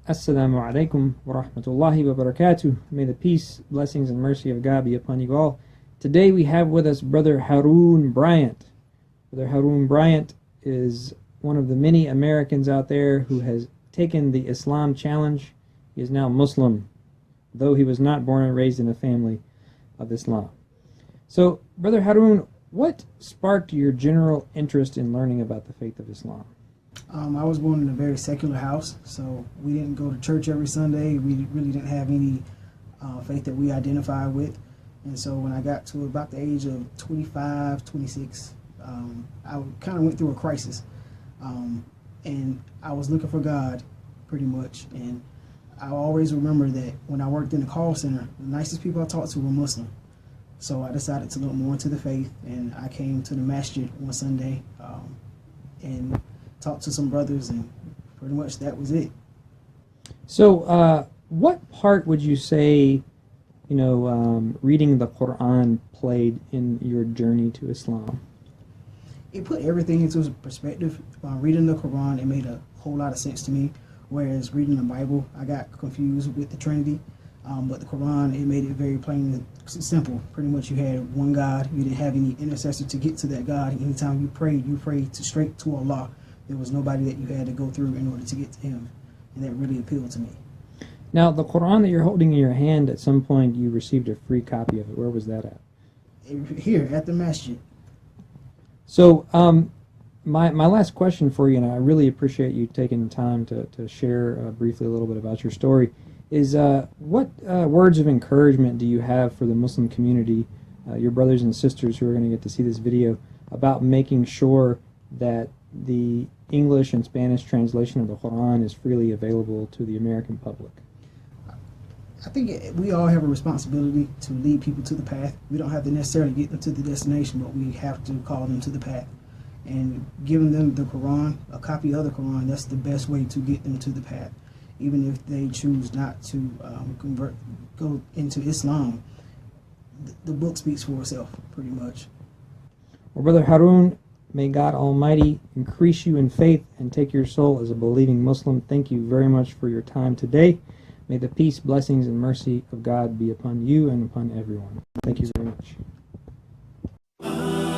Assalamu alaikum wa rahmatullahi wa barakatuh. May the peace, blessings, and mercy of God be upon you all. Today we have with us Brother Haroon Bryant. Brother Haroon Bryant is one of the many Americans out there who has taken the Islam challenge. He is now Muslim, though he was not born and raised in a family of Islam. So, Brother Haroon, what sparked your general interest in learning about the faith of Islam? I was born in a very secular house, so we didn't go to church every Sunday. We really didn't have any faith that we identified with. And so when I got to about the age of 25, 26, I kind of went through a crisis. And I was looking for God, pretty much. And I always remember that when I worked in the call center, the nicest people I talked to were Muslim. So I decided to look more into the faith, and I came to the masjid one Sunday and talked to some brothers, and pretty much that was it. So what part would you say, reading the Quran played in your journey to Islam? It put everything into perspective. Reading the Quran, it made a whole lot of sense to me, whereas reading the Bible, I got confused with the Trinity. But the Quran, it made it very plain and simple. Pretty much you had one God. You didn't have any intercessor to get to that God. Anytime you prayed straight to Allah. There was nobody that you had to go through in order to get to Him. And that really appealed to me. Now, the Quran that you're holding in your hand, at some point you received a free copy of it. Where was that at? Here, at the masjid. So, my last question for you, and I really appreciate you taking the time to share briefly a little bit about your story, is what words of encouragement do you have for the Muslim community, your brothers and sisters who are going to get to see this video, about making sure that the English and Spanish translation of the Quran is freely available to the American public? I think we all have a responsibility to lead people to the path. We don't have to necessarily get them to the destination, but we have to call them to the path. And giving them the Quran, a copy of the Quran, that's the best way to get them to the path. Even if they choose not to go into Islam, the book speaks for itself, pretty much. Well, Brother Haroon, may God Almighty increase you in faith and take your soul as a believing Muslim. Thank you very much for your time today. May the peace, blessings, and mercy of God be upon you and upon everyone. Thank you very much.